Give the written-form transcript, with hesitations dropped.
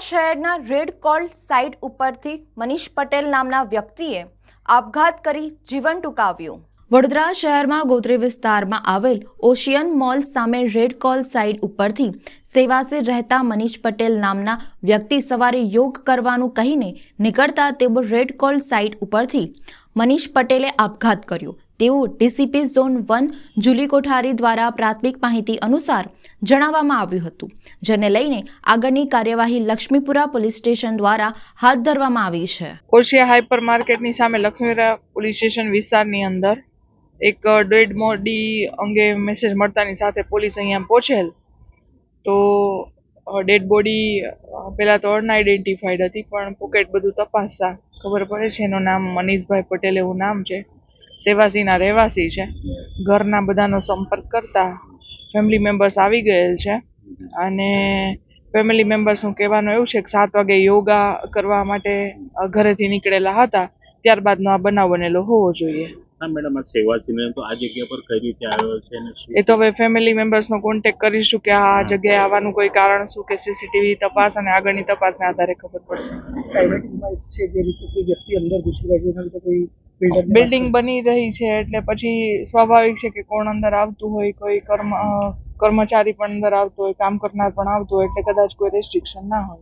શહેરના red call site ઉપરથી મનીષ પટેલ નામના વ્યક્તિએ આપઘાત કરી જીવન ટૂંકાવ્યું। વડોદરા શહેરમાં ગોત્રી વિસ્તારમાં આવેલ ઓશિયન મોલ સામે રેડ કોલ સાઇટ ઉપરથી સેવાસી રહેતા મનીષ પટેલ નામના વ્યક્તિ સવારે યોગ કરવાનું કહીને નીકળતા તેઓ રેડ કોલ સાઇટ ઉપરથી મનીષ પટેલે આપઘાત કર્યો તેવું ડીસીપી ઝોન 1 જુલી કોઠારી દ્વારા પ્રાથમિક માહિતી અનુસાર જણાવવામાં આવ્યું હતું, જેને લઈને આગળની કાર્યવાહી લક્ષ્મીપુરા પોલીસ સ્ટેશન દ્વારા હાથ ધરવામાં આવી છે। ઓશિયા હાઈપર માર્કેટની સામે લક્ષ્મીપુરા પોલીસ સ્ટેશન વિસ્તારની અંદર એક ડેડ બોડી અંગે મેસેજ મળતાની સાથે પોલીસ અહીંયા પહોંચેલ તો ડેડ બોડી પહેલા તો અનઆઇડેન્ટિફાઈડ હતી, પણ પોકેટ બધું તપાસતા ખબર પડે છે એનું નામ મનીષભાઈ પટેલ એવું નામ છે, સેવાસીના રહેવાસી છે। ઘરના બધાનો સંપર્ક કરતા ફેમિલી મેમ્બર્સ આવી ગયેલ છે અને ફેમિલી મેમ્બર્સનું કહેવાનું એવું છે કે 7 વાગે યોગા કરવા માટે ઘરેથી નીકળેલા હતા, ત્યારબાદનો આ બનાવ બનેલો હોવો જોઈએ। મેડમ આ સેવાસીને તો આ જગ્યા પર કઈ રીતે આવ્યો છે એ તો હવે ફેમિલી મેમ્બર્સનો કોન્ટેક્ટ કરીશું કે આ જગ્યાએ આવવાનું કોઈ કારણ શું કે સીસીટીવી તપાસ અને આગળની તપાસના આધારે ખબર પડશે। પ્રાઇવેટ ઇન્વાઇસ છે જે રીતે કોઈ વ્યક્તિ અંદર ઘૂસી જાય છે એના લીધે કોઈ બિલ્ડિંગ બની રહી છે એટલે પછી સ્વાભાવિક છે કે કોણ અંદર આવતું હોય, કોઈ કર્મચારી પણ અંદર આવતો હોય, કામ કરનાર પણ આવતો હોય, એટલે કદાચ કોઈ રેસ્ટ્રિક્શન ના હોય।